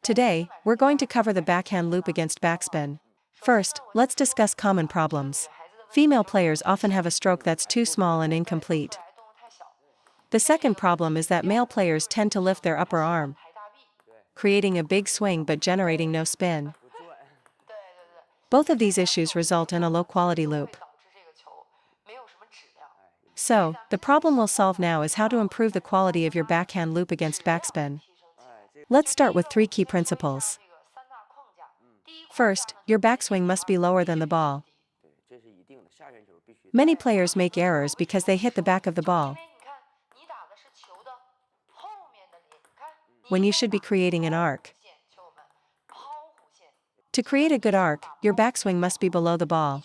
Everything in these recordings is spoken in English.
Today, we're going to cover the backhand loop against backspin. First, let's discuss common problems. Female players often have a stroke that's too small and incomplete. The second problem is that male players tend to lift their upper arm, creating a big swing but generating no spin. Both of these issues result in a low-quality loop. So, the problem we'll solve now is how to improve the quality of your backhand loop against backspin. Let's start with 3 key principles. First, your backswing must be lower than the ball. Many players make errors because they hit the back of the ball when you should be creating an arc. To create a good arc, your backswing must be below the ball.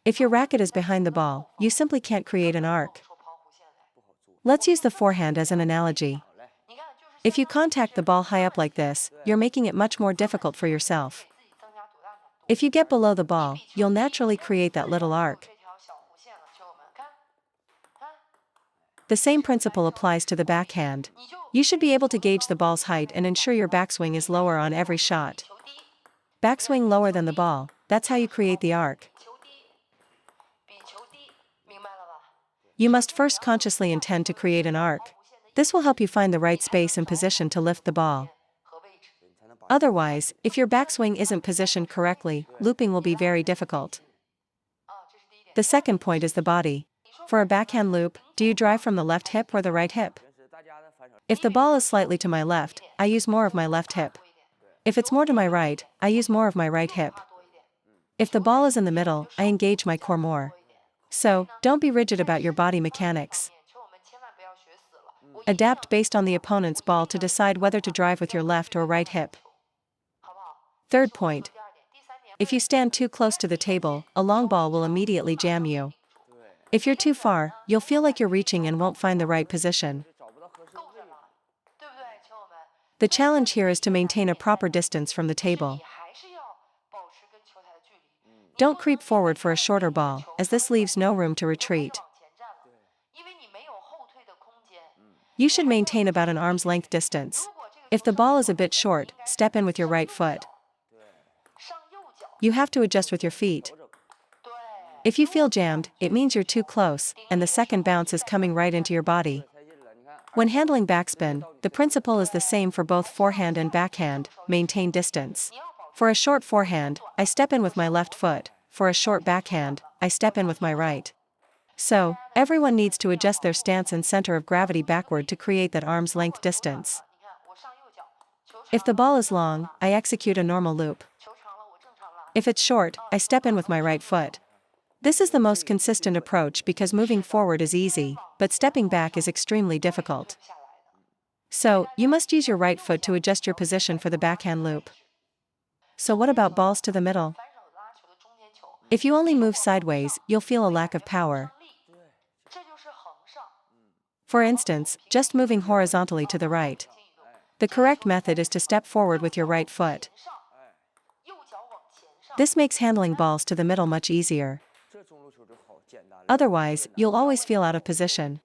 If your racket is behind the ball, you simply can't create an arc. Let's use the forehand as an analogy. If you contact the ball high up like this, you're making it much more difficult for yourself. If you get below the ball, you'll naturally create that little arc. The same principle applies to the backhand. You should be able to gauge the ball's height and ensure your backswing is lower on every shot. Backswing lower than the ball, that's how you create the arc. You must first consciously intend to create an arc. This will help you find the right space and position to lift the ball. Otherwise, if your backswing isn't positioned correctly, looping will be very difficult. The second point is the body. For a backhand loop, do you drive from the left hip or the right hip? If the ball is slightly to my left, I use more of my left hip. If it's more to my right, I use more of my right hip. If the ball is in the middle, I engage my core more. So, don't be rigid about your body mechanics. Adapt based on the opponent's ball to decide whether to drive with your left or right hip. Third point. If you stand too close to the table, a long ball will immediately jam you. If you're too far, you'll feel like you're reaching and won't find the right position. The challenge here is to maintain a proper distance from the table. Don't creep forward for a shorter ball, as this leaves no room to retreat. You should maintain about an arm's length distance. If the ball is a bit short, step in with your right foot. You have to adjust with your feet. If you feel jammed, it means you're too close, and the second bounce is coming right into your body. When handling backspin, the principle is the same for both forehand and backhand: maintain distance. For a short forehand, I step in with my left foot. For a short backhand, I step in with my right. So, everyone needs to adjust their stance and center of gravity backward to create that arm's length distance. If the ball is long, I execute a normal loop. If it's short, I step in with my right foot. This is the most consistent approach because moving forward is easy, but stepping back is extremely difficult. So, you must use your right foot to adjust your position for the backhand loop. So what about balls to the middle? If you only move sideways, you'll feel a lack of power. For instance, just moving horizontally to the right. The correct method is to step forward with your right foot. This makes handling balls to the middle much easier. Otherwise, you'll always feel out of position.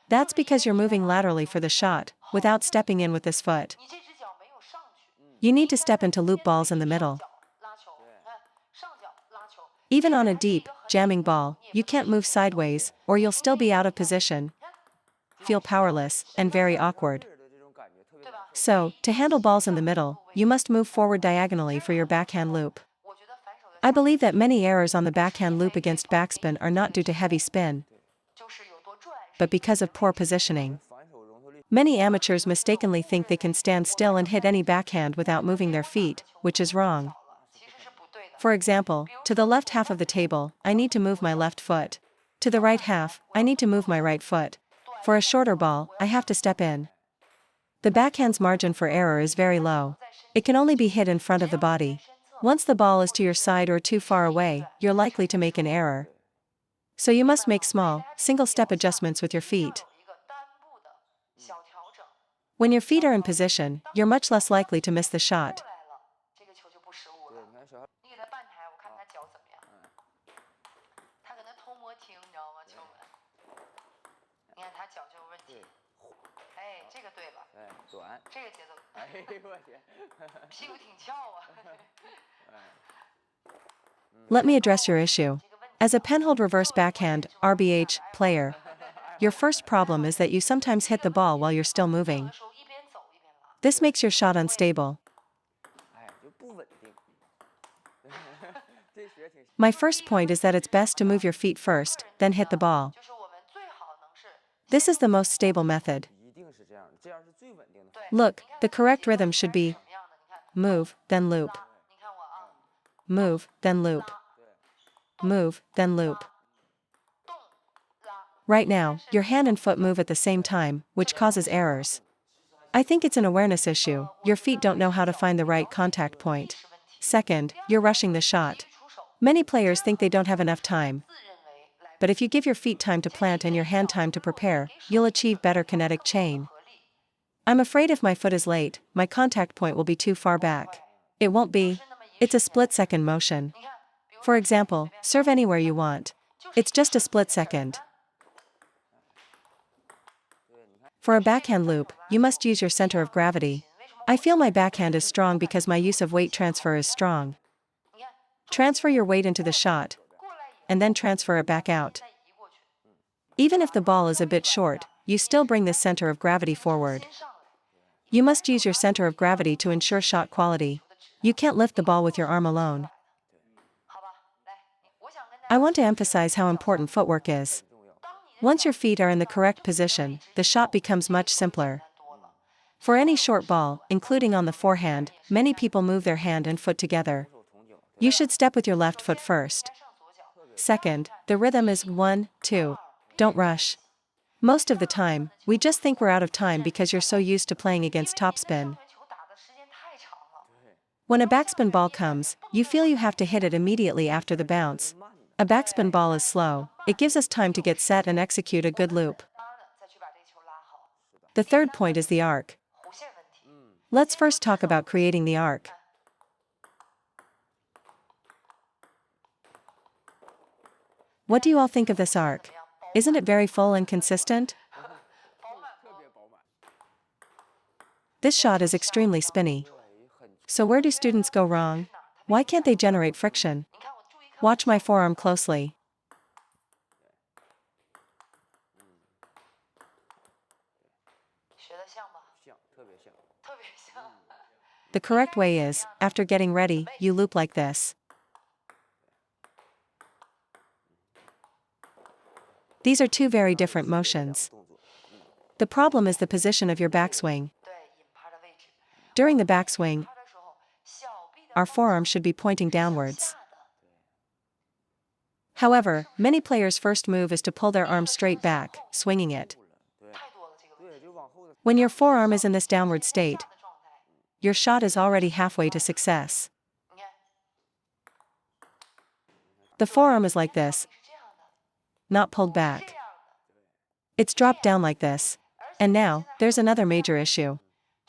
That's because you're moving laterally for the shot, without stepping in with this foot. You need to step into loop balls in the middle. Even on a deep, jamming ball, you can't move sideways, or you'll still be out of position, feel powerless, and very awkward. So, to handle balls in the middle, you must move forward diagonally for your backhand loop. I believe that many errors on the backhand loop against backspin are not due to heavy spin, but because of poor positioning. Many amateurs mistakenly think they can stand still and hit any backhand without moving their feet, which is wrong. For example, to the left half of the table, I need to move my left foot. To the right half, I need to move my right foot. For a shorter ball, I have to step in. The backhand's margin for error is very low. It can only be hit in front of the body. Once the ball is to your side or too far away, you're likely to make an error. So you must make small, single-step adjustments with your feet. When your feet are in position, you're much less likely to miss the shot. Let me address your issue. As a penhold reverse backhand (RBH) player, your first problem is that you sometimes hit the ball while you're still moving. This makes your shot unstable. My first point is that it's best to move your feet first, then hit the ball. This is the most stable method. Look, the correct rhythm should be move, then loop. Move, then loop. Move, then loop. Right now, your hand and foot move at the same time, which causes errors. I think it's an awareness issue. Your feet don't know how to find the right contact point. Second, you're rushing the shot. Many players think they don't have enough time. But if you give your feet time to plant and your hand time to prepare, you'll achieve better kinetic chain. I'm afraid if my foot is late, my contact point will be too far back. It won't be. It's a split-second motion. For example, serve anywhere you want. It's just a split second. For a backhand loop, you must use your center of gravity. I feel my backhand is strong because my use of weight transfer is strong. Transfer your weight into the shot, and then transfer it back out. Even if the ball is a bit short, you still bring this center of gravity forward. You must use your center of gravity to ensure shot quality. You can't lift the ball with your arm alone. I want to emphasize how important footwork is. Once your feet are in the correct position, the shot becomes much simpler. For any short ball, including on the forehand, many people move their hand and foot together. You should step with your left foot first. Second, the rhythm is 1, 2. Don't rush. Most of the time, we just think we're out of time because you're so used to playing against topspin. When a backspin ball comes, you feel you have to hit it immediately after the bounce. A backspin ball is slow. It gives us time to get set and execute a good loop. The third point is the arc. Let's first talk about creating the arc. What do you all think of this arc? Isn't it very full and consistent? This shot is extremely spinny. So where do students go wrong? Why can't they generate friction? Watch my forearm closely. The correct way is, after getting ready, you loop like this. These are two very different motions. The problem is the position of your backswing. During the backswing, our forearm should be pointing downwards. However, many players' first move is to pull their arm straight back, swinging it. When your forearm is in this downward state, your shot is already halfway to success. The forearm is like this, not pulled back. It's dropped down like this. And now, there's another major issue.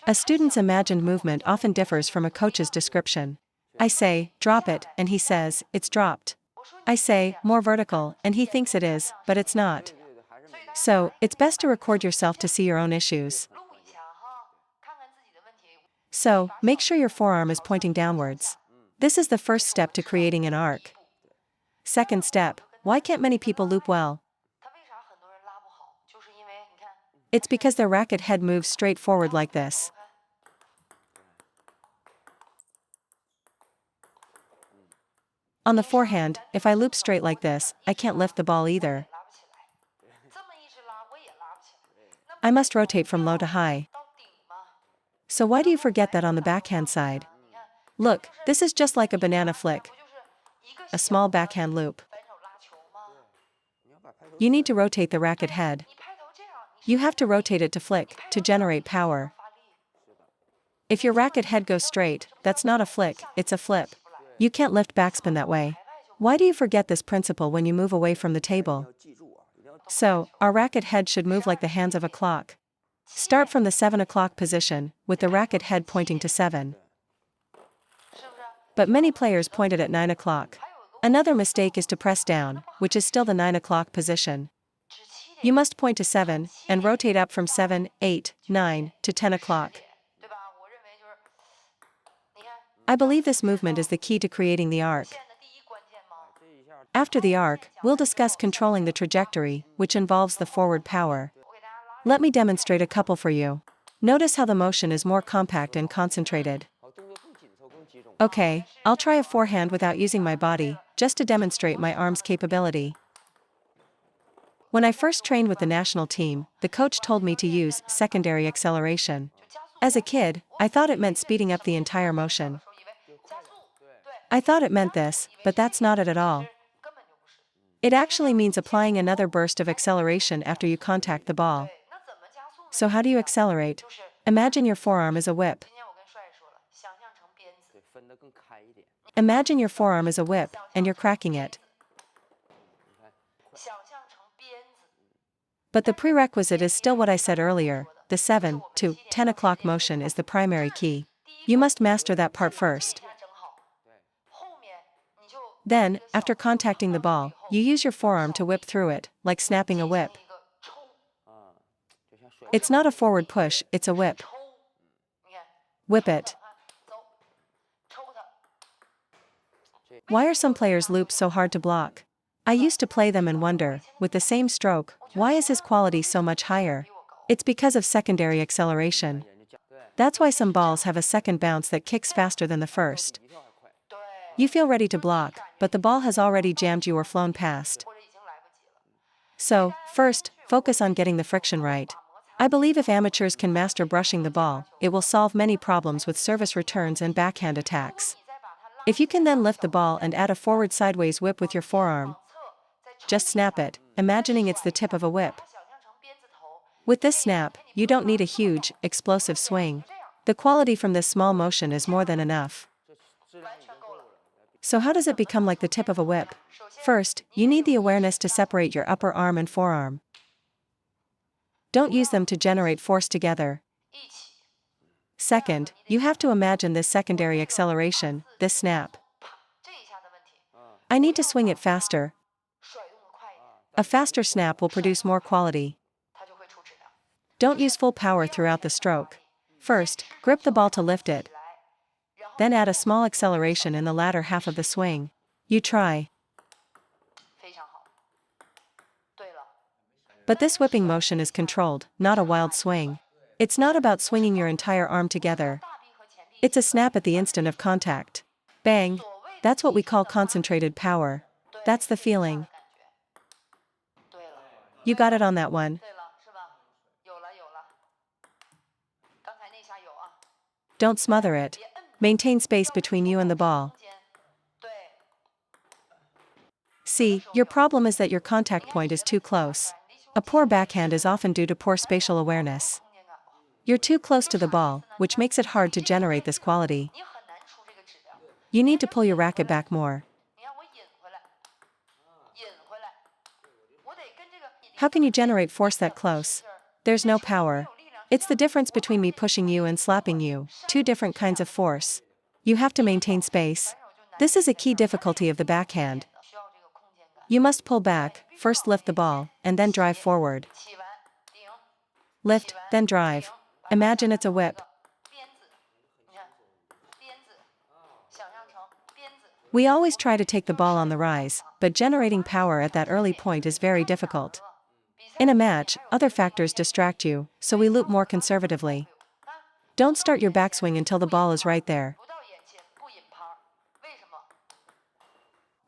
A student's imagined movement often differs from a coach's description. I say, drop it, and he says, it's dropped. I say, more vertical, and he thinks it is, but it's not. So, it's best to record yourself to see your own issues. So, make sure your forearm is pointing downwards. This is the first step to creating an arc. Second step, why can't many people loop well? It's because their racket head moves straight forward like this. On the forehand, if I loop straight like this, I can't lift the ball either. I must rotate from low to high. So why do you forget that on the backhand side? Look, this is just like a banana flick. A small backhand loop. You need to rotate the racket head. You have to rotate it to flick, to generate power. If your racket head goes straight, that's not a flick, it's a flip. You can't lift backspin that way. Why do you forget this principle when you move away from the table? So, our racket head should move like the hands of a clock. Start from the 7 o'clock position, with the racket head pointing to 7. But many players point it at 9 o'clock. Another mistake is to press down, which is still the 9 o'clock position. You must point to 7, and rotate up from 7, 8, 9, to 10 o'clock. I believe this movement is the key to creating the arc. After the arc, we'll discuss controlling the trajectory, which involves the forward power. Let me demonstrate a couple for you. Notice how the motion is more compact and concentrated. Okay, I'll try a forehand without using my body, just to demonstrate my arm's capability. When I first trained with the national team, the coach told me to use secondary acceleration. As a kid, I thought it meant speeding up the entire motion. I thought it meant this, but that's not it at all. It actually means applying another burst of acceleration after you contact the ball. So how do you accelerate? Imagine your forearm is a whip. Imagine your forearm is a whip, and you're cracking it. But the prerequisite is still what I said earlier, the 7 to 10 o'clock motion is the primary key. You must master that part first. Then, after contacting the ball, you use your forearm to whip through it, like snapping a whip. It's not a forward push, it's a whip. Whip it. Why are some players' loops so hard to block? I used to play them and wonder, with the same stroke, why is his quality so much higher? It's because of secondary acceleration. That's why some balls have a second bounce that kicks faster than the first. You feel ready to block, but the ball has already jammed you or flown past. So, first, focus on getting the friction right. I believe if amateurs can master brushing the ball, it will solve many problems with service returns and backhand attacks. If you can then lift the ball and add a forward sideways whip with your forearm, just snap it, imagining it's the tip of a whip. With this snap, you don't need a huge, explosive swing. The quality from this small motion is more than enough. So how does it become like the tip of a whip? First, you need the awareness to separate your upper arm and forearm. Don't use them to generate force together. Second, you have to imagine this secondary acceleration, this snap. I need to swing it faster. A faster snap will produce more quality. Don't use full power throughout the stroke. First, grip the ball to lift it. Then add a small acceleration in the latter half of the swing. You try. But this whipping motion is controlled, not a wild swing. It's not about swinging your entire arm together. It's a snap at the instant of contact. Bang! That's what we call concentrated power. That's the feeling. You got it on that one. Don't smother it. Maintain space between you and the ball. See, your problem is that your contact point is too close. A poor backhand is often due to poor spatial awareness. You're too close to the ball, which makes it hard to generate this quality. You need to pull your racket back more. How can you generate force that close? There's no power. It's the difference between me pushing you and slapping you, two different kinds of force. You have to maintain space. This is a key difficulty of the backhand. You must pull back, first lift the ball, and then drive forward. Lift, then drive. Imagine it's a whip. We always try to take the ball on the rise, but generating power at that early point is very difficult. In a match, other factors distract you, so we loop more conservatively. Don't start your backswing until the ball is right there.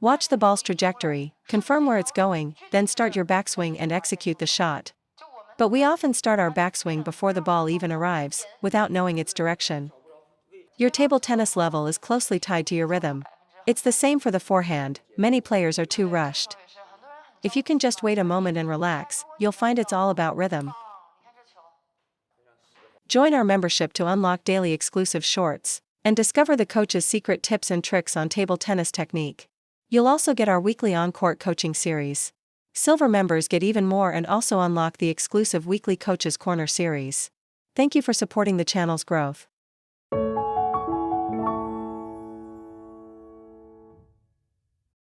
Watch the ball's trajectory, confirm where it's going, then start your backswing and execute the shot. But we often start our backswing before the ball even arrives, without knowing its direction. Your table tennis level is closely tied to your rhythm. It's the same for the forehand, many players are too rushed. If you can just wait a moment and relax, you'll find it's all about rhythm. Join our membership to unlock daily exclusive shorts, and discover the coach's secret tips and tricks on table tennis technique. You'll also get our weekly on-court coaching series. Silver members get even more and also unlock the exclusive weekly Coach's Corner series. Thank you for supporting the channel's growth.